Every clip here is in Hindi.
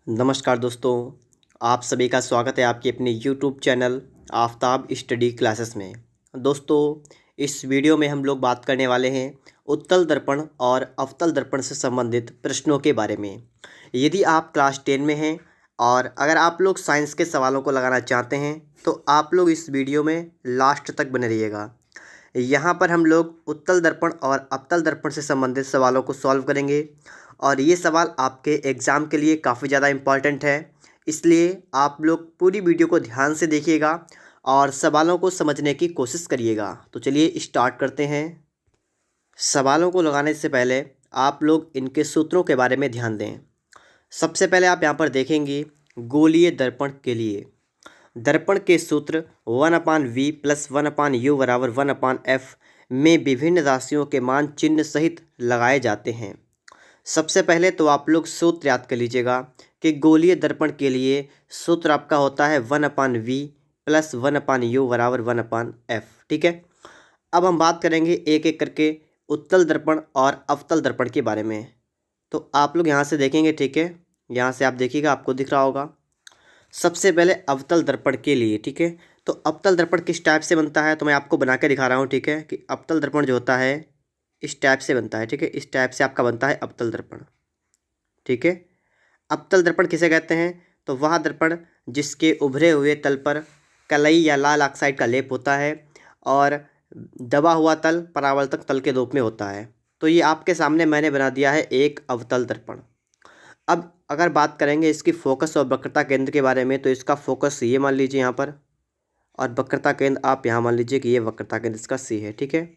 नमस्कार दोस्तों, आप सभी का स्वागत है आपके अपने YouTube channel Aftab study classes में। दोस्तों, इस वीडियो में हम लोग बात करने वाले हैं उत्तल दर्पण और अवतल दर्पण से संबंधित प्रश्नों के बारे में। यदि आप क्लास 10 में हैं और अगर आप लोग साइंस के सवालों को लगाना चाहते हैं तो आप लोग इस वीडियो में लास्ट तक बने रहिएगा। यहाँ पर हम लोग उत्तल दर्पण और अवतल दर्पण से संबंधित सवालों को सॉल्व करेंगे और ये सवाल आपके एग्ज़ाम के लिए काफ़ी ज़्यादा इम्पॉर्टेंट है। इसलिए आप लोग पूरी वीडियो को ध्यान से देखिएगा और सवालों को समझने की कोशिश करिएगा। तो चलिए स्टार्ट करते हैं। सवालों को लगाने से पहले आप लोग इनके सूत्रों के बारे में ध्यान दें। सबसे पहले आप यहाँ पर देखेंगे गोलीय दर्पण के लिए दर्पण के सूत्र 1/v + 1/u = 1/f में विभिन्न राशियों के मान चिन्ह सहित लगाए जाते हैं। सबसे पहले तो आप लोग सूत्र याद कर लीजिएगा कि गोलीय दर्पण के लिए सूत्र आपका होता है 1/v + 1/u = 1/f। ठीक है, अब हम बात करेंगे एक एक करके उत्तल दर्पण और अवतल दर्पण के बारे में। तो आप लोग यहाँ से देखेंगे, ठीक है, यहाँ से आप देखिएगा, आपको दिख रहा होगा। सबसे पहले अवतल दर्पण के लिए, ठीक है, तो अवतल दर्पण किस टाइप से बनता है तो मैं आपको बना के दिखा रहा हूँ। ठीक है, कि अवतल दर्पण जो होता है इस टाइप से बनता है। ठीक है, इस टाइप से आपका बनता है अवतल दर्पण। ठीक है, अवतल दर्पण किसे कहते हैं तो वह दर्पण जिसके उभरे हुए तल पर कलई या लाल ऑक्साइड का लेप होता है और दबा हुआ तल परावर्तक तल के रूप में होता है। तो ये आपके सामने मैंने बना दिया है एक अवतल दर्पण। अब अगर बात करेंगे इसकी फोकस और वक्रता केंद्र के बारे में तो इसका फोकस ये मान लीजिए यहाँ पर और वक्रता केंद्र आप यहाँ मान लीजिए कि ये वक्रता केंद्र इसका सी है। ठीक है,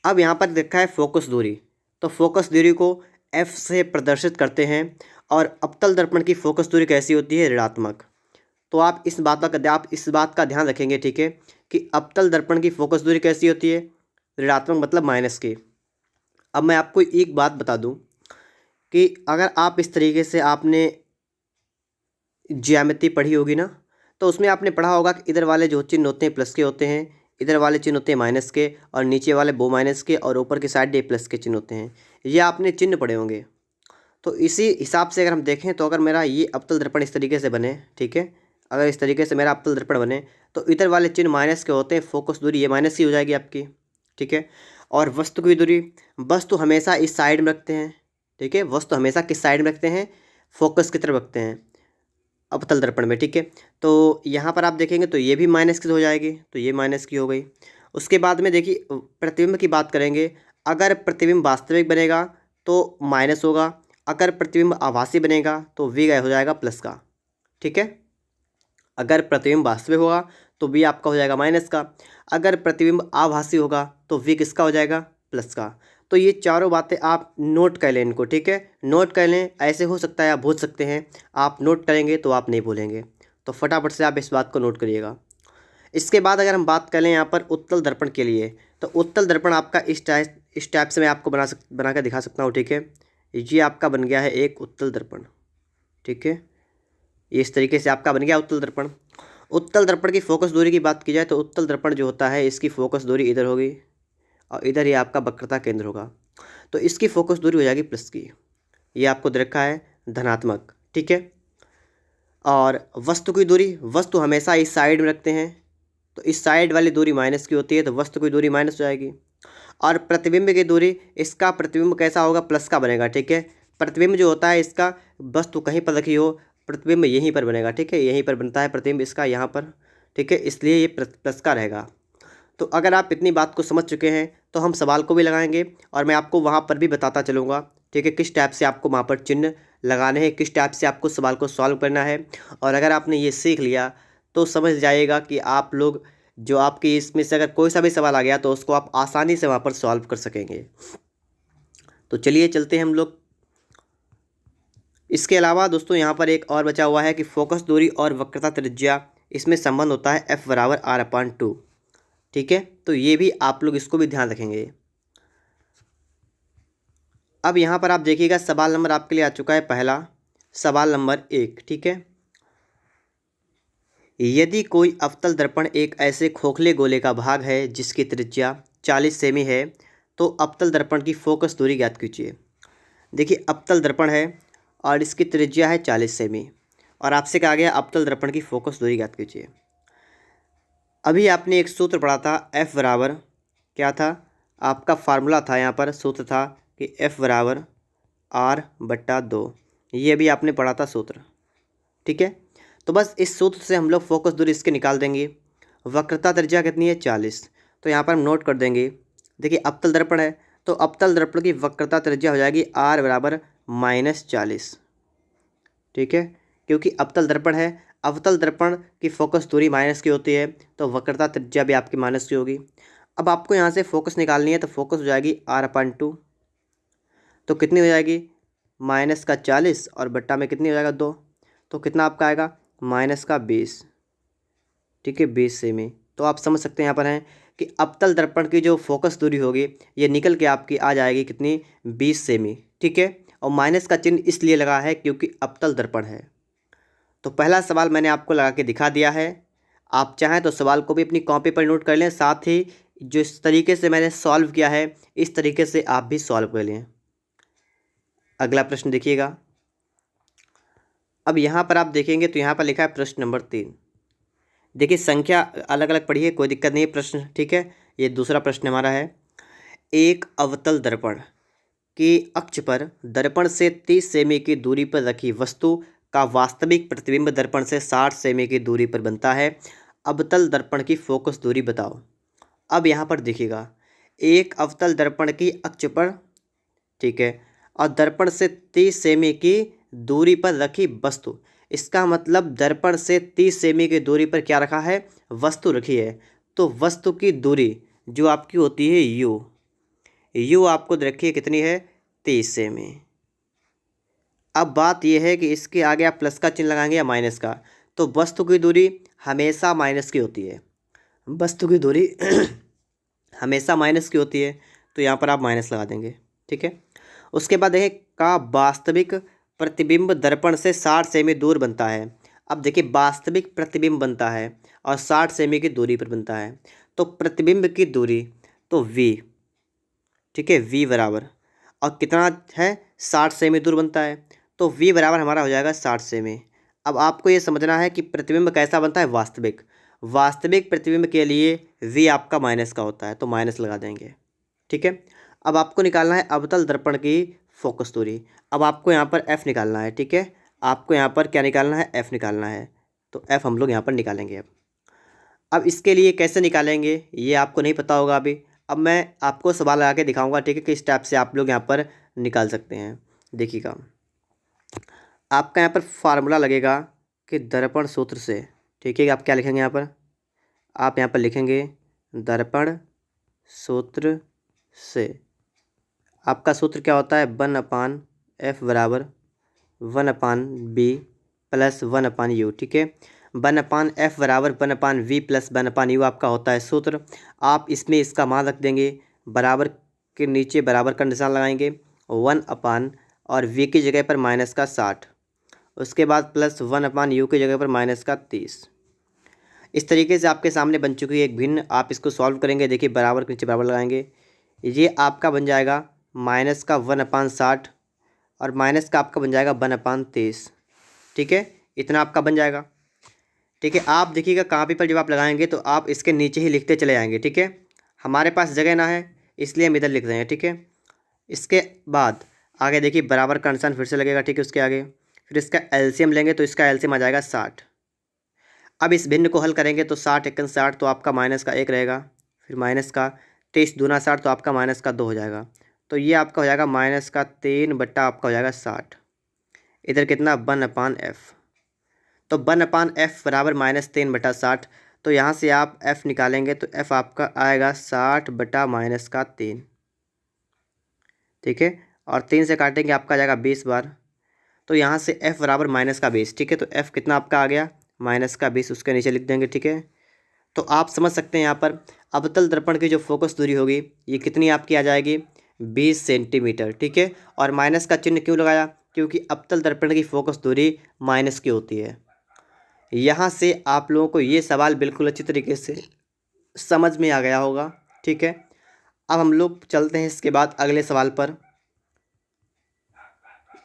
अब यहाँ पर देखा है फोकस दूरी, तो फोकस दूरी को F से प्रदर्शित करते हैं और अवतल दर्पण की फोकस दूरी कैसी होती है, ऋणात्मक। तो आप इस बात का ध्यान रखेंगे, ठीक है, कि अवतल दर्पण की फोकस दूरी कैसी होती है, ऋणात्मक, मतलब माइनस की। अब मैं आपको एक बात बता दूं कि अगर आप इस तरीके से आपने ज्यामिति पढ़ी होगी ना, तो उसमें आपने पढ़ा होगा कि इधर वाले जो चिन्ह होते हैं प्लस के होते हैं, इधर वाले चिन्ह होते हैं माइनस के, और नीचे वाले वो माइनस के, और ऊपर की साइड ये प्लस के चिन्ह होते हैं। ये आपने चिन्ह पढ़े होंगे। तो इसी हिसाब से अगर हम देखें तो अगर मेरा ये अवतल दर्पण इस तरीके से बने, ठीक है, अगर इस तरीके से मेरा अवतल दर्पण बने तो इधर वाले चिन्ह माइनस के होते हैं, फोकस दूरी ये माइनस की हो जाएगी आपकी। ठीक है, और वस्तु की दूरी, वस्तु हमेशा इस साइड में रखते हैं। ठीक है, वस्तु हमेशा किस साइड में रखते हैं, फोकस की तरफ रखते हैं अवतल दर्पण में। ठीक है, तो यहाँ पर आप देखेंगे तो ये भी माइनस की हो जाएगी, तो ये माइनस की हो गई। उसके बाद में देखिए प्रतिबिंब की बात करेंगे। अगर प्रतिबिंब वास्तविक बनेगा तो माइनस होगा, अगर प्रतिबिंब आभासी बनेगा तो वी हो जाएगा प्लस का। ठीक है, अगर प्रतिबिंब वास्तविक होगा तो वी आपका हो जाएगा माइनस का, अगर प्रतिबिंब आभासी होगा तो वी किसका हो जाएगा, प्लस का। तो ये चारों बातें आप नोट कर लें इनको। ठीक है, नोट कर लें, ऐसे हो सकता है आप भूल सकते हैं, आप नोट करेंगे तो आप नहीं भूलेंगे। तो फटाफट से आप इस बात को नोट करिएगा। इसके बाद अगर हम बात करें यहाँ पर उत्तल दर्पण के लिए, तो उत्तल दर्पण आपका इस टाइप से मैं आपको बना कर दिखा सकता हूँ। ठीक है, ये आपका बन गया है एक उत्तल दर्पण। ठीक है, ये इस तरीके से आपका बन गया उत्तल दर्पण। उत्तल दर्पण की फोकस दूरी की बात की जाए तो उत्तल दर्पण जो होता है इसकी फोकस दूरी इधर होगी और इधर ये आपका वक्रता केंद्र होगा, तो इसकी फोकस दूरी हो जाएगी प्लस की। ये आपको दे रखा है धनात्मक। ठीक है, और वस्तु की दूरी, वस्तु हमेशा इस साइड में रखते हैं, तो इस साइड वाली दूरी माइनस की होती है, तो वस्तु की दूरी माइनस हो जाएगी। और प्रतिबिंब की दूरी, इसका प्रतिबिंब कैसा होगा, प्लस का बनेगा। ठीक है, प्रतिबिंब जो होता है इसका, वस्तु कहीं पर रखी हो, प्रतिबिंब यहीं पर बनेगा। ठीक है, यहीं पर बनता है प्रतिबिंब इसका, यहाँ पर। ठीक है, इसलिए ये प्लस का रहेगा। तो अगर आप इतनी बात को समझ चुके हैं तो हम सवाल को भी लगाएंगे और मैं आपको वहाँ पर भी बताता चलूँगा। ठीक है, किस टाइप से आपको वहाँ पर चिन्ह लगाने हैं, किस टाइप से आपको सवाल को सॉल्व करना है। और अगर आपने ये सीख लिया तो समझ जाइएगा कि आप लोग जो आपकी इसमें से अगर कोई सा भी सवाल आ गया तो उसको आप आसानी से वहाँ पर सॉल्व कर सकेंगे। तो चलिए चलते हैं हम लोग। इसके अलावा दोस्तों यहाँ पर एक और बचा हुआ है कि फोकस दूरी और वक्रता त्रिज्या, इसमें संबंध होता है F = R/2। ठीक है, तो ये भी आप लोग इसको भी ध्यान रखेंगे। अब यहाँ पर आप देखिएगा सवाल नंबर आपके लिए आ चुका है पहला, सवाल नंबर 1। ठीक है, यदि कोई अवतल दर्पण एक ऐसे खोखले गोले का भाग है जिसकी त्रिज्या 40 सेमी है तो अवतल दर्पण की फोकस दूरी ज्ञात कीजिए। देखिए अवतल दर्पण है और इसकी त्रिज्या है 40 सेमी। और आपसे कहा गया अवतल दर्पण की फोकस दूरी ज्ञात कीजिए। अभी आपने एक सूत्र पढ़ा था F बराबर क्या था, आपका फार्मूला था, यहाँ पर सूत्र था कि F बराबर R/2। ये अभी आपने पढ़ा था सूत्र, ठीक है। तो बस इस सूत्र से हम लोग फोकस दूरी इसके निकाल देंगे। वक्रता त्रिज्या कितनी है 40, तो यहाँ पर हम नोट कर देंगे। देखिए अवतल दर्पण है तो अवतल दर्पण की वक्रता त्रिज्या हो जाएगी R बराबर -40, ठीक है। क्योंकि अवतल दर्पण है, अवतल दर्पण की फोकस दूरी माइनस की होती है तो वक्रता त्रिज्या भी आपकी माइनस की होगी। अब आपको यहाँ से फोकस निकालनी है तो फोकस हो जाएगी R/2, तो कितनी हो जाएगी -40 और बट्टा में कितनी हो जाएगा 2, तो कितना आपका आएगा -20, ठीक है, 20 सेमी। तो आप समझ सकते हैं यहाँ पर हैं कि अवतल दर्पण की जो फोकस दूरी होगी ये निकल के आपकी आ जाएगी कितनी 20 सेमी, ठीक है। और माइनस का चिन्ह इसलिए लगा है क्योंकि अवतल दर्पण है। तो पहला सवाल मैंने आपको लगा के दिखा दिया है। आप चाहें तो सवाल को भी अपनी कॉपी पर नोट कर लें, साथ ही जो इस तरीके से मैंने सॉल्व किया है इस तरीके से आप भी सॉल्व कर लें। अगला प्रश्न देखिएगा। अब यहाँ पर आप देखेंगे तो यहाँ पर लिखा है प्रश्न नंबर 3। देखिए संख्या अलग अलग पढ़ी है, कोई दिक्कत नहीं है प्रश्न, ठीक है। ये दूसरा प्रश्न हमारा है, एक अवतल दर्पण की अक्ष पर दर्पण से 30 सेमी की दूरी पर रखी वस्तु का वास्तविक प्रतिबिंब दर्पण से 60 सेमी की दूरी पर बनता है। अवतल दर्पण की फोकस दूरी बताओ। अब यहाँ पर देखिएगा, एक अवतल दर्पण की अक्ष पर, ठीक है, और दर्पण से 30 सेमी की दूरी पर रखी वस्तु, इसका मतलब दर्पण से 30 सेमी की दूरी पर क्या रखा है, वस्तु रखी है। तो वस्तु की दूरी जो आपकी होती है यू आपको रखी है कितनी है 30 सेमी। अब बात यह है कि इसके आगे आप प्लस का चिन्ह लगाएंगे या माइनस का, तो वस्तु की दूरी हमेशा माइनस की होती है, वस्तु की दूरी हमेशा माइनस की होती है, तो यहाँ पर आप माइनस लगा देंगे, ठीक है। उसके बाद देखें का वास्तविक प्रतिबिंब दर्पण से 60 सेमी दूर बनता है। अब देखिए वास्तविक प्रतिबिंब बनता है और 60 सेमी की दूरी पर बनता है, तो प्रतिबिंब की दूरी तो v, ठीक है, v बराबर, और कितना है 60 सेमी दूर बनता है, तो v बराबर हमारा हो जाएगा 60 सेमी। अब आपको ये समझना है कि प्रतिबिंब कैसा बनता है, वास्तविक। वास्तविक प्रतिबिंब के लिए v आपका माइनस का होता है, तो माइनस लगा देंगे, ठीक है। अब आपको निकालना है अवतल दर्पण की फोकस दूरी। अब आपको यहाँ पर f निकालना है, ठीक है। आपको यहाँ पर क्या निकालना है, f निकालना है, तो f हम लोग यहाँ पर निकालेंगे। अब इसके लिए कैसे निकालेंगे ये आपको नहीं पता होगा अभी। अब मैं आपको सवाल लगा के दिखाऊंगा, ठीक है, किस टाइप से आप लोग यहाँ पर निकाल सकते हैं। देखिएगा आपका यहाँ पर फार्मूला लगेगा कि दर्पण सूत्र से, ठीक है। आप क्या लिखेंगे यहाँ पर, आप यहाँ पर लिखेंगे दर्पण सूत्र से आपका सूत्र क्या होता है 1/f बराबर 1/b प्लस 1/u, ठीक है। 1/f बराबर 1/v प्लस 1/u आपका होता है सूत्र। आप इसमें इसका मान रख देंगे, बराबर के नीचे बराबर का निशान लगाएंगे, 1/ और v की जगह पर माइनस का 60, उसके बाद प्लस 1/u की जगह पर माइनस का 30। इस तरीके से आपके सामने बन चुकी है एक भिन्न। आप इसको सॉल्व करेंगे, देखिए बराबर के नीचे बराबर लगाएंगे, ये आपका बन जाएगा माइनस का 1/60 और माइनस का आपका बन जाएगा 1/23, ठीक है। इतना आपका बन जाएगा, ठीक है। आप देखिएगा कॉपी पर जब आप लगाएंगे तो आप इसके नीचे ही लिखते चले जाएंगे, ठीक है। हमारे पास जगह ना है इसलिए हम इधर लिख रहे हैं, ठीक है। इसके बाद आगे देखिए बराबर का निशान फिर से लगेगा, ठीक है। उसके आगे फिर इसका एलसीएम लेंगे तो इसका एलसीएम आ जाएगा 60। अब इस भिन्न को हल करेंगे तो 60 × 60 तो आपका माइनस का 1 रहेगा, फिर माइनस का 23 दूना 60 तो आपका माइनस का 2 हो जाएगा, तो ये आपका हो जाएगा माइनस का 3 बट्टा आपका हो जाएगा 60। इधर कितना 1/f, तो 1/f बराबर -3/60। तो यहाँ से आप f निकालेंगे तो f आपका आएगा 60 बटा माइनस का 3, ठीक है। और 3 से काटेंगे आपका आ जाएगा 20 बार, तो यहाँ से f बराबर -20, ठीक है। तो f कितना आपका आ गया -20, उसके नीचे लिख देंगे, ठीक है। तो आप समझ सकते हैं यहाँ पर अवतल दर्पण की जो फोकस दूरी होगी ये कितनी आपकी आ जाएगी 20 सेंटीमीटर, ठीक है। और माइनस का चिन्ह क्यों लगाया, क्योंकि अवतल दर्पण की फोकस दूरी माइनस की होती है। यहाँ से आप लोगों को ये सवाल बिल्कुल अच्छी तरीके से समझ में आ गया होगा, ठीक है। अब हम लोग चलते हैं इसके बाद अगले सवाल पर।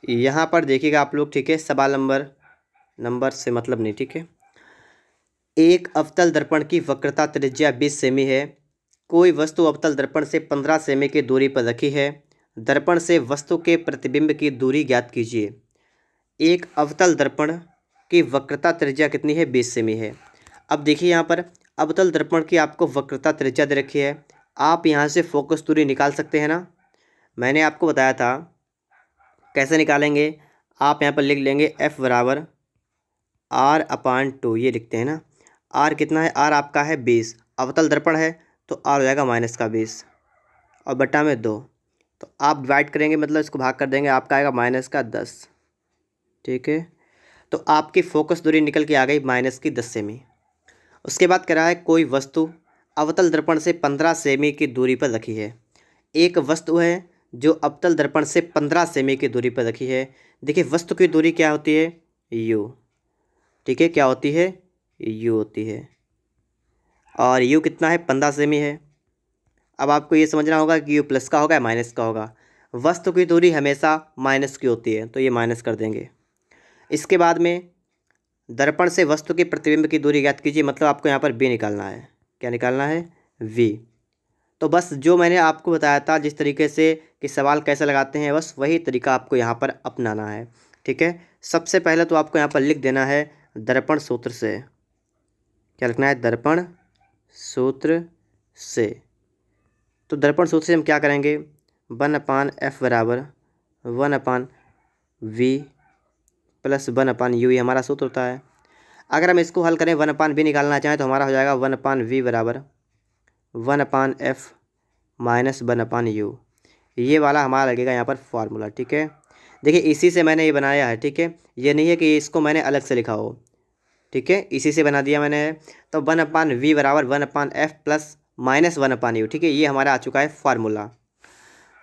यहाँ पर देखिएगा आप लोग, ठीक है, सवाल नंबर से मतलब नहीं, ठीक है। एक अवतल दर्पण की वक्रता त्रिज्या 20 सेमी है। कोई वस्तु अवतल दर्पण से 15 सेमी की दूरी पर रखी है। दर्पण से वस्तु के प्रतिबिंब की दूरी ज्ञात कीजिए। एक अवतल दर्पण की वक्रता त्रिज्या कितनी है? 20 सेमी है। अब देखिए यहाँ पर अवतल दर्पण की आपको वक्रता त्रिज्या दे रखी है। आप यहाँ से फोकस दूरी निकाल सकते हैं ना। मैंने आपको बताया था कैसे निकालेंगे। आप यहाँ पर लिख लेंगे F बराबर R/2, ये लिखते हैं ना। R कितना है? R आपका है 20, अवतल दर्पण है तो R हो जाएगा -20 और बटा में 2। तो आप डिवाइड करेंगे, मतलब इसको भाग कर देंगे, आपका आएगा -10, ठीक है। तो आपकी फोकस दूरी निकल के आ गई -10 सेमी। उसके बाद कह रहा है कोई वस्तु अवतल दर्पण से 15 सेमी की दूरी पर रखी है। एक वस्तु है जो अवतल दर्पण से 15 सेमी की दूरी पर रखी है। देखिए वस्तु की दूरी क्या होती है? U, ठीक है, क्या होती है? U होती है। और U कितना है? 15 सेमी है। अब आपको ये समझना होगा कि U प्लस का होगा या माइनस का होगा। वस्तु की दूरी हमेशा माइनस की होती है, तो ये माइनस कर देंगे। इसके बाद में दर्पण से वस्तु के प्रतिबिंब की दूरी ज्ञात कीजिए, मतलब आपको यहाँ पर V निकालना है। क्या निकालना है? V। तो बस जो मैंने आपको बताया था जिस तरीके से कि सवाल कैसे लगाते हैं, बस वही तरीका आपको यहाँ पर अपनाना है, ठीक है। सबसे पहले तो आपको यहाँ पर लिख देना है दर्पण सूत्र से। क्या लिखना है? दर्पण सूत्र से। तो दर्पण सूत्र से हम क्या करेंगे? 1/F बराबर 1/V प्लस 1/U, ये हमारा सूत्र होता है। अगर हम इसको हल करें 1/V निकालना चाहें तो हमारा हो जाएगा 1/V बराबर 1/F माइनस 1/U। ये वाला हमारा लगेगा यहाँ पर फार्मूला, ठीक है। देखिए इसी से मैंने ये बनाया है, ठीक है। ये नहीं है कि इसको मैंने अलग से लिखा हो, ठीक है, इसी से बना दिया मैंने। तो 1/V बराबर 1/F प्लस माइनस 1/U, ठीक है। ये हमारा आ चुका है फार्मूला।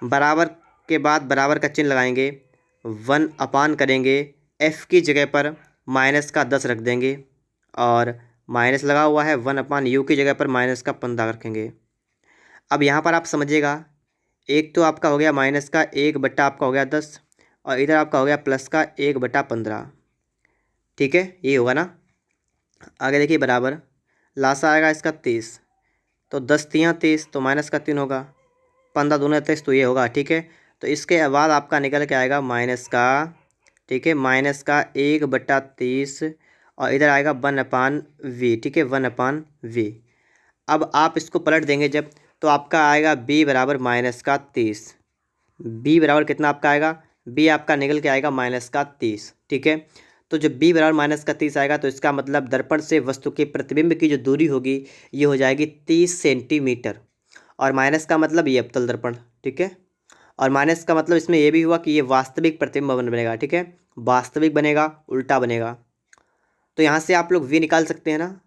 बराबर के बाद बराबर का चिन्ह लगाएंगे, 1/, करेंगे, F की जगह पर -10 रख देंगे और माइनस लगा हुआ है, 1/U की जगह पर -15 रखेंगे। अब यहाँ पर आप समझिएगा, एक तो आपका हो गया माइनस का 1/, आपका हो गया 10 और इधर आपका हो गया प्लस का 1/15, ठीक है, ये होगा ना। आगे देखिए बराबर लासा आएगा इसका 30, तो 10 तियाँ 30, तो -3 होगा, 15 दूना 23, तो ये होगा, ठीक है। तो इसके बाद आपका निकल के आएगा माइनस का, ठीक है, -1/30 और इधर आएगा 1/V, ठीक है, 1/V। अब आप इसको पलट देंगे जब, तो आपका आएगा B बराबर -30। B बराबर कितना आपका आएगा? B आपका निकल के आएगा -30, ठीक है। तो जब B बराबर -30 आएगा तो इसका मतलब दर्पण से वस्तु के प्रतिबिंब की जो दूरी होगी ये हो जाएगी 30 सेंटीमीटर। और माइनस का मतलब ये अवतल दर्पण, ठीक है। और माइनस का मतलब इसमें ये भी हुआ कि ये वास्तविक प्रतिबिंब बनेगा, ठीक है, वास्तविक बनेगा, उल्टा बनेगा। तो यहाँ से आप लोग V निकाल सकते हैं ना।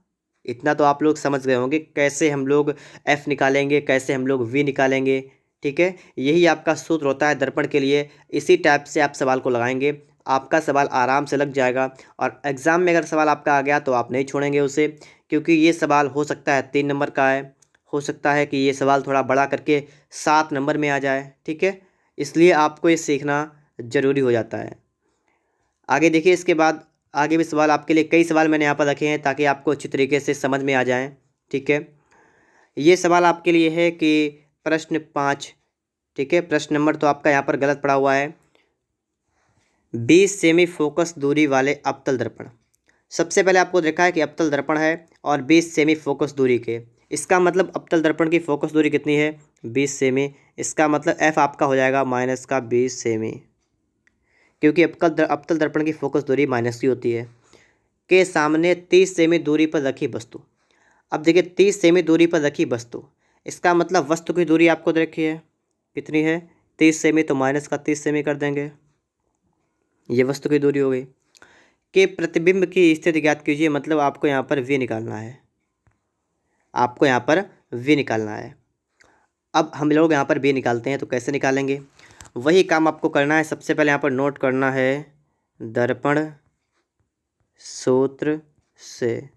इतना तो आप लोग समझ गए होंगे कैसे हम लोग F निकालेंगे, कैसे हम लोग V निकालेंगे, ठीक है। यही आपका सूत्र होता है दर्पण के लिए। इसी टाइप से आप सवाल को लगाएंगे, आपका सवाल आराम से लग जाएगा। और एग्ज़ाम में अगर सवाल आपका आ गया तो आप नहीं छोड़ेंगे उसे, क्योंकि ये सवाल हो सकता है 3 नंबर का है, हो सकता है कि ये सवाल थोड़ा बड़ा करके 7 नंबर में आ जाए, ठीक है। इसलिए आपको ये सीखना ज़रूरी हो जाता है। आगे देखिए, इसके बाद आगे भी सवाल आपके लिए कई सवाल मैंने यहाँ पर रखे हैं ताकि आपको अच्छी तरीके से समझ में आ जाएं, ठीक है। ये सवाल आपके लिए है कि प्रश्न 5, ठीक है, प्रश्न नंबर तो आपका यहाँ पर गलत पड़ा हुआ है। 20 सेमी फोकस दूरी वाले अवतल दर्पण। सबसे पहले आपको देखा है कि अवतल दर्पण है और 20 सेमी फोकस दूरी के, इसका मतलब अवतल दर्पण की फोकस दूरी कितनी है? 20 सेमी। इसका मतलब F आपका हो जाएगा -20 सेमी, क्योंकि अवतल दर्पण की फोकस दूरी माइनस की होती है। के सामने 30 सेमी दूरी पर रखी वस्तु। अब देखिए 30 सेमी दूरी पर रखी वस्तु, इसका मतलब वस्तु की दूरी आपको दे रखी है, कितनी है? 30 सेमी, तो -30 सेमी कर देंगे, ये वस्तु की दूरी हो गई। के प्रतिबिंब की स्थिति ज्ञात कीजिए, मतलब आपको यहाँ पर V निकालना है, आपको यहाँ पर V निकालना है। अब हम लोग यहाँ पर V निकालते हैं, तो कैसे निकालेंगे? वही काम आपको करना है। सबसे पहले यहाँ पर नोट करना है दर्पण सूत्र से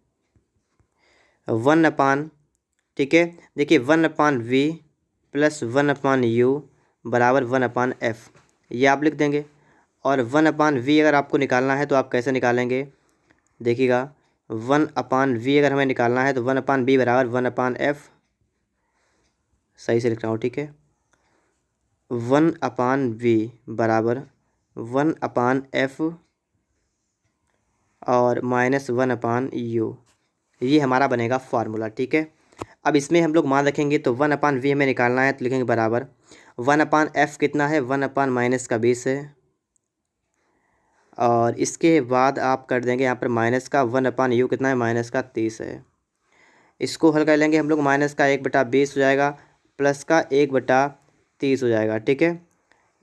1/, ठीक है। देखिए 1/V प्लस 1/U बराबर 1/F, ये आप लिख देंगे। और 1/v अगर आपको निकालना है तो आप कैसे निकालेंगे, देखिएगा 1/v अगर हमें निकालना है तो 1/b बराबर 1/f, सही से लिख रहा हूँ, ठीक है। 1/v बराबर 1/f और -1/u, ये हमारा बनेगा फार्मूला, ठीक है। अब इसमें हम लोग मान रखेंगे तो 1/v हमें निकालना है तो लिखेंगे बराबर 1/f कितना है, 1/-20 है, और इसके बाद आप कर देंगे यहाँ पर माइनस का 1/u कितना है, -30 है। इसको हल कर लेंगे हम लोग, माइनस का 1/20 हो जाएगा, प्लस का 1/30 हो जाएगा, ठीक है।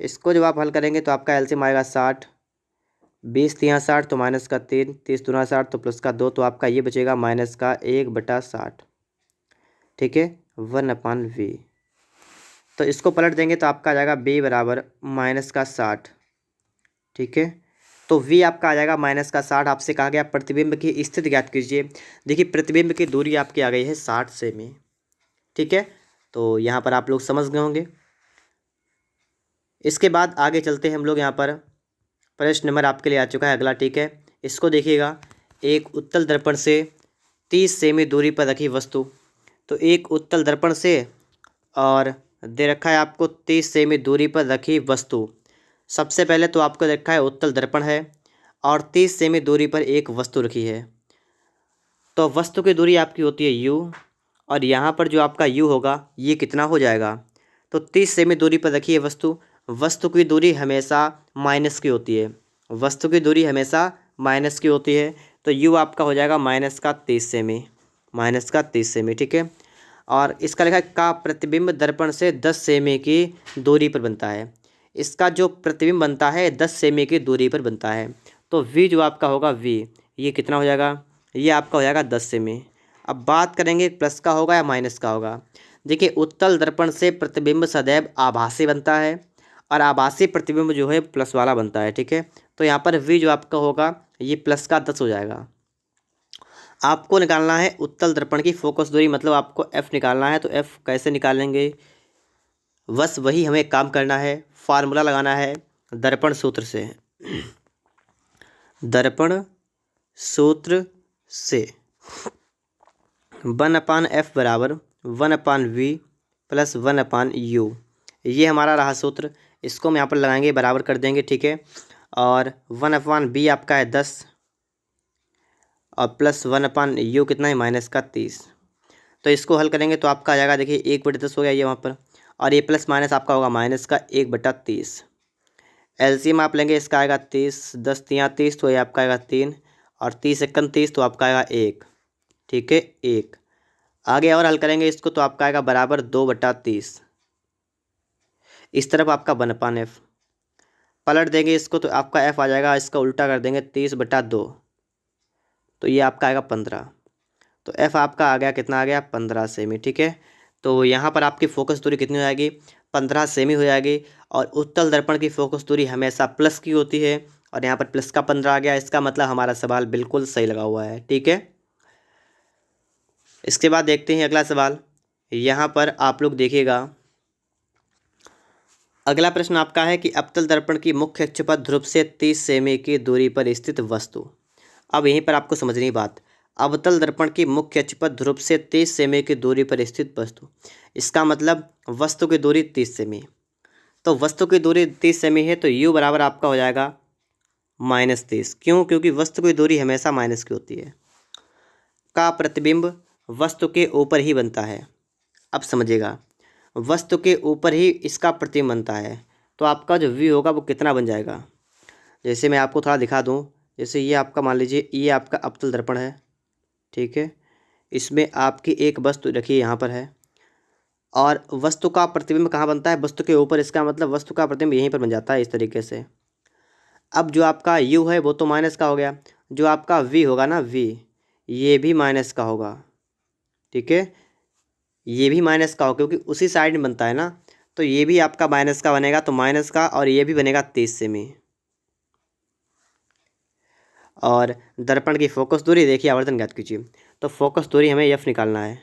इसको जब आप हल करेंगे तो आपका एलसीएम आएगा 60, 20 3 60 तो -3, 30 दूना 60 तो प्लस का 2, तो आपका ये बचेगा -1/60, ठीक है, 1/v। तो इसको पलट देंगे तो आपका आ जाएगा b बराबर -60, ठीक है। तो v आपका आ जाएगा -60। आपसे कहा गया प्रतिबिंब की स्थिति ज्ञात कीजिए। देखिए प्रतिबिंब की दूरी आपकी आ गई है 60 सेमी, ठीक है। तो यहाँ पर आप लोग समझ गए होंगे। इसके बाद आगे चलते हैं हम लोग, यहाँ पर प्रश्न नंबर आपके लिए आ चुका है अगला, ठीक है। इसको देखिएगा, एक उत्तल दर्पण से 30 सेमी दूरी पर रखी वस्तु, तो एक उत्तल दर्पण से और दे रखा है आपको 30 सेमी दूरी पर रखी वस्तु। सबसे पहले तो आपको रखा है उत्तल दर्पण है और 30 सेमी दूरी पर एक वस्तु रखी है, तो वस्तु की दूरी आपकी होती है u, और यहाँ पर जो आपका u होगा ये कितना हो जाएगा, तो 30 सेमी दूरी पर रखी है वस्तु, वस्तु की दूरी हमेशा माइनस की होती है, वस्तु की दूरी हमेशा माइनस की होती है, तो u आपका हो जाएगा -30 सेमी, -30 सेमी, ठीक है। और इसका लिखा है का प्रतिबिंब दर्पण से 10 सेमी की दूरी पर बनता है। इसका जो प्रतिबिंब बनता है 10 सेमी की दूरी पर बनता है, तो v जो आपका होगा v, ये कितना हो जाएगा, ये आपका हो जाएगा 10 सेमी। अब बात करेंगे प्लस का होगा या माइनस का होगा। देखिए उत्तल दर्पण से प्रतिबिंब सदैव आभासी बनता है और आभासी प्रतिबिंब जो है प्लस वाला बनता है, ठीक है। तो यहाँ पर v जो आपका होगा ये प्लस का 10 हो जाएगा। आपको निकालना है उत्तल दर्पण की फोकस दूरी, मतलब आपको f निकालना है, तो f कैसे निकालेंगे, बस वही हमें काम करना है, फार्मूला लगाना है दर्पण सूत्र से। दर्पण सूत्र से 1/f बराबर 1/v प्लस 1/u, ये हमारा रहा सूत्र। इसको हम यहाँ पर लगाएंगे, बराबर कर देंगे, ठीक है। और 1/b आपका है 10 और प्लस 1/u कितना है, -30। तो इसको हल करेंगे तो आपका आ जाएगा, देखिए 1/10 हो गया ये वहाँ पर, और ये प्लस माइनस आपका होगा माइनस का 1/30। एलसीएम आप लेंगे, इसका आएगा 30, 10 3 30, तो ये आपका आएगा 3, और 30 1 30 तो आपका आएगा 1, ठीक है 1। आगे और हल करेंगे इसको तो आपका आएगा बराबर 2/30। इस तरफ आपका 1/f, पलट देंगे इसको तो आपका f आ जाएगा, इसका उल्टा कर देंगे 30/2, तो ये आपका आएगा 15। तो f आपका आ गया, कितना आ गया, 15 सेमी, ठीक है। तो यहाँ पर आपकी फोकस दूरी कितनी हो जाएगी, 15 सेमी हो जाएगी। और उत्तल दर्पण की फोकस दूरी हमेशा प्लस की होती है, और यहाँ पर प्लस का 15 आ गया, इसका मतलब हमारा सवाल बिल्कुल सही लगा हुआ है, ठीक है। इसके बाद देखते हैं अगला सवाल। यहाँ पर आप लोग देखिएगा, अगला प्रश्न आपका है कि अवतल दर्पण की मुख्य अक्ष पर ध्रुव से 30 सेमी की दूरी पर स्थित वस्तु। अब यहीं पर आपको समझनी बात, अवतल दर्पण की मुख्य अक्ष पर ध्रुव से 30 सेमी की दूरी पर स्थित वस्तु, इसका मतलब वस्तु की दूरी 30 सेमी। तो वस्तु की दूरी 30 सेमी है, तो u बराबर आपका हो जाएगा -30। क्यों, क्योंकि वस्तु की दूरी हमेशा माइनस की होती है। का प्रतिबिंब वस्तु के ऊपर ही बनता है। अब समझिएगा, वस्तु के ऊपर ही इसका प्रतिबिंब बनता है, तो आपका जो v होगा वो कितना बन जाएगा। जैसे मैं आपको थोड़ा दिखा दूँ, जैसे ये आपका मान लीजिए ये आपका अवतल दर्पण है, ठीक है। इसमें आपकी एक वस्तु रखिए यहाँ पर है, और वस्तु का प्रतिबिंब कहाँ बनता है, वस्तु के ऊपर, इसका मतलब वस्तु का प्रतिबिंब यहीं पर बन जाता है इस तरीके से। अब जो आपका u है वो तो माइनस का हो गया, जो आपका v होगा ना, v ये भी माइनस का होगा, ठीक है, ये भी माइनस का होगा क्योंकि उसी साइड में बनता है ना, तो ये भी आपका माइनस का बनेगा, तो माइनस का, और ये भी बनेगा 30 सेमी। और दर्पण की फोकस दूरी देखिए, आवर्धन ज्ञात कीजिए। तो फोकस दूरी हमें f निकालना है।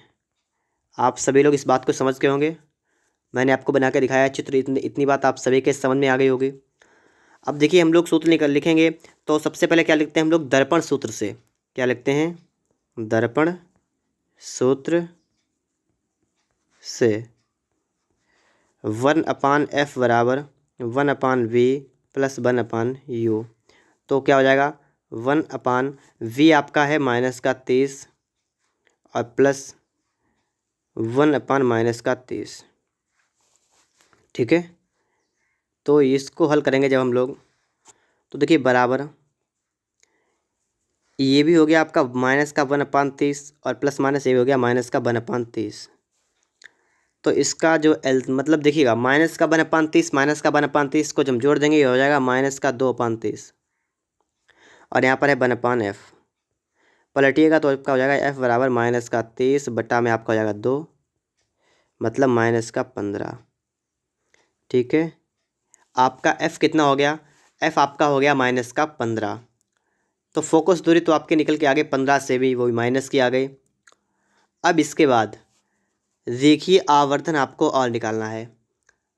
आप सभी लोग इस बात को समझ गए होंगे, मैंने आपको बना के दिखाया चित्र, इतनी बात आप सभी के समझ में आ गई होगी। अब देखिए हम लोग सूत्र लिखेंगे, तो सबसे पहले क्या लिखते हैं हम लोग, दर्पण सूत्र से क्या लिखते हैं, दर्पण सूत्र से 1/f बराबर 1/v प्लस 1/u। तो क्या हो जाएगा, 1/v आपका है -30 और प्लस 1/-30। ठीक है, तो इसको हल करेंगे जब हम लोग, तो देखिए बराबर ये भी हो गया आपका -1/30 और प्लस माइनस ये भी हो गया -1/30। तो इसका जो मतलब देखिएगा, -1/30 -1/30 को जब हम जोड़ देंगे ये हो जाएगा -2/30 और यहाँ पर है 1/f। पलटिएगा तो आपका हो जाएगा f बराबर -30 बटा में आपका हो जाएगा 2 मतलब -15। ठीक है, आपका f कितना हो गया, f आपका हो गया -15। तो फोकस दूरी तो आपके निकल के आगे 15 से भी वो माइनस की आ गई। अब इसके बाद रेखीय आवर्धन आपको और निकालना है।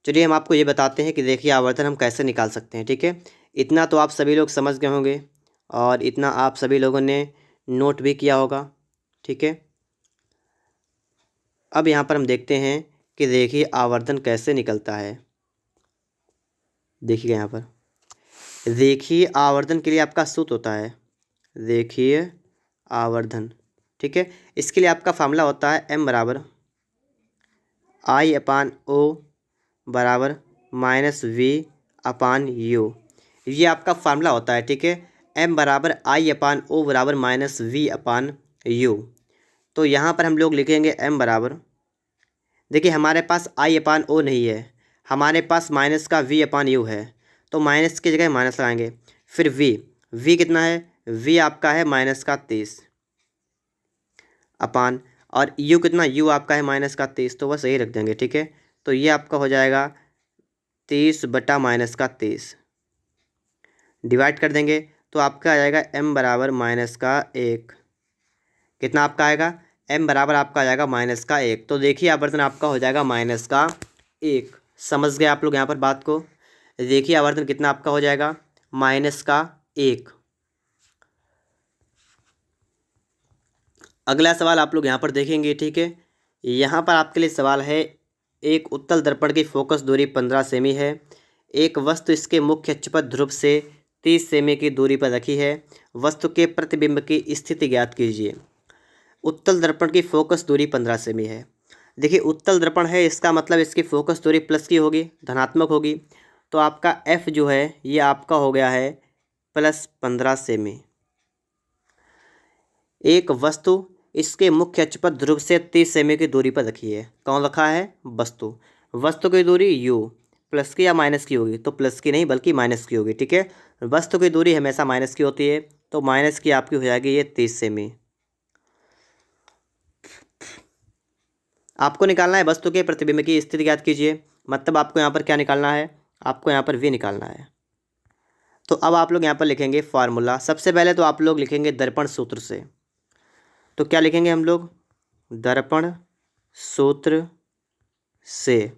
चलिए हम आपको ये बताते हैं कि रेखीय आवर्धन हम कैसे निकाल सकते हैं। ठीक है, इतना तो आप सभी लोग समझ गए होंगे और इतना आप सभी लोगों ने नोट भी किया होगा। ठीक है, अब यहाँ पर हम देखते हैं कि रेखीय आवर्धन कैसे निकलता है। देखिएगा यहाँ पर रेखीय आवर्धन के लिए आपका सूत्र होता है रेखीय आवर्धन। ठीक है, इसके लिए आपका फार्मूला होता है m बराबर I/O बराबर -v/u। ये आपका फार्मूला होता है। ठीक है, m बराबर I/O बराबर -v/u। तो यहाँ पर हम लोग लिखेंगे m बराबर, देखिए हमारे पास I/O नहीं है, हमारे पास माइनस का v/u है, तो माइनस की जगह माइनस लगाएंगे। फिर v कितना है, v आपका है -30 अपान, और u कितना, u आपका है -30, तो वह सही रख देंगे। ठीक है, तो ये आपका हो जाएगा 30 बटा -30 डिवाइड कर देंगे तो आपका आ जाएगा m बराबर -1। कितना आपका आएगा, m बराबर आपका आ जाएगा -1। तो देखिए आवर्धन आपका हो जाएगा -1। समझ गए आप लोग यहाँ पर बात को, देखिए आवर्धन कितना आपका हो जाएगा, -1। अगला सवाल आप लोग यहाँ पर देखेंगे। ठीक है, यहाँ पर आपके लिए सवाल है, एक उत्तल दर्पण की फोकस दूरी 15 सेमी है, एक वस्तु इसके मुख्य अक्षपथ ध्रुव से 30 सेमी की दूरी पर रखी है, वस्तु के प्रतिबिंब की स्थिति ज्ञात कीजिए। उत्तल दर्पण की फोकस दूरी 15 सेमी है। देखिए उत्तल दर्पण है, इसका मतलब इसकी फोकस दूरी प्लस की होगी, धनात्मक होगी, तो आपका f जो है ये आपका हो गया है +15 सेमी। एक वस्तु इसके मुख्य अक्षपथ ध्रुव से 30 सेमी की दूरी पर रखी है। कौन रखा है, वस्तु की दूरी u प्लस की या माइनस की होगी, तो प्लस की नहीं बल्कि माइनस की होगी। ठीक है, वस्तु की दूरी हमेशा माइनस की होती है, तो माइनस की आपकी हो जाएगी ये 30 सेमी। आपको निकालना है वस्तु के प्रतिबिंब की स्थिति ज्ञात कीजिए, मतलब आपको यहाँ पर क्या निकालना है, आपको यहाँ पर v निकालना है। तो अब आप लोग यहाँ पर लिखेंगे फार्मूला। सबसे पहले तो आप लोग लिखेंगे दर्पण सूत्र से, तो क्या लिखेंगे हम लोग, दर्पण सूत्र से,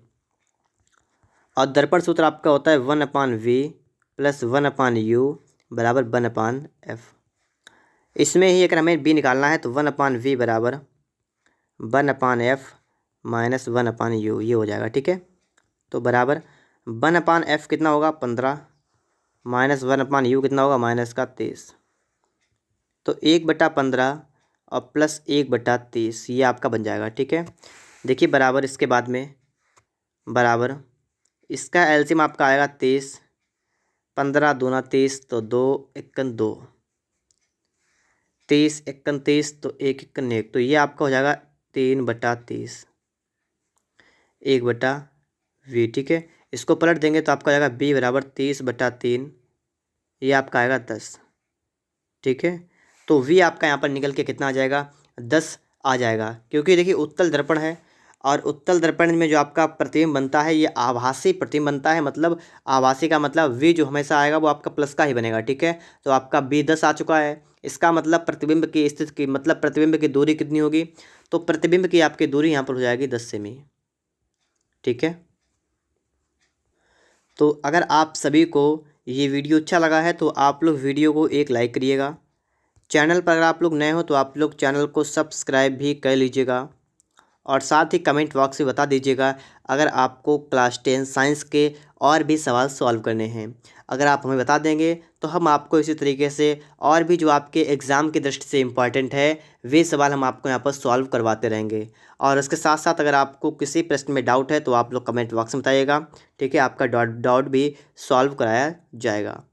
और दर्पण सूत्र आपका होता है 1/v प्लस 1/u बराबर 1/f। इसमें ही अगर हमें b निकालना है तो 1/v बराबर 1/f माइनस 1/u ये हो जाएगा। ठीक है, तो बराबर 1/f कितना होगा 15 माइनस 1/u कितना होगा -30, तो 1/15 और प्लस 1/30 ये आपका बन जाएगा। ठीक है, देखिए बराबर इसके बाद में बराबर इसका एलसीएम आपका आएगा 30, 15 दूना 30 तो 2 एकन 2, 30 एकन 30 तो 1 एकन 1, तो ये आपका हो जाएगा 3/30 1/v। ठीक है, इसको पलट देंगे तो आपका हो जाएगा b बराबर 30/3, ये आपका आएगा 10। ठीक है, तो v आपका यहाँ पर निकल के कितना आ जाएगा, 10 आ जाएगा, क्योंकि देखिए उत्तल दर्पण है और उत्तल दर्पण में जो आपका प्रतिबिंब बनता है ये आभासी प्रतिबिंब बनता है, मतलब आभासी का मतलब v जो हमेशा आएगा वो आपका प्लस का ही बनेगा। ठीक है, तो आपका b 10 आ चुका है, इसका मतलब प्रतिबिंब की स्थिति की मतलब प्रतिबिंब की दूरी कितनी होगी, तो प्रतिबिंब की आपकी दूरी यहाँ पर हो जाएगी 10 सेमी। ठीक है, तो अगर आप सभी को ये वीडियो अच्छा लगा है तो आप लोग वीडियो को एक लाइक करिएगा। चैनल पर अगर आप लोग नए हो तो आप लोग चैनल को सब्सक्राइब भी कर लीजिएगा और साथ ही कमेंट बॉक्स में बता दीजिएगा अगर आपको क्लास 10 साइंस के और भी सवाल सॉल्व करने हैं। अगर आप हमें बता देंगे तो हम आपको इसी तरीके से और भी जो आपके एग्ज़ाम की दृष्टि से इम्पॉर्टेंट है वे सवाल हम आपको यहाँ पर सॉल्व करवाते रहेंगे। और इसके साथ साथ अगर आपको किसी प्रश्न में डाउट है तो आप लोग कमेंट बॉक्स में बताइएगा, ठीक है, आपका डाउट भी सॉल्व कराया जाएगा।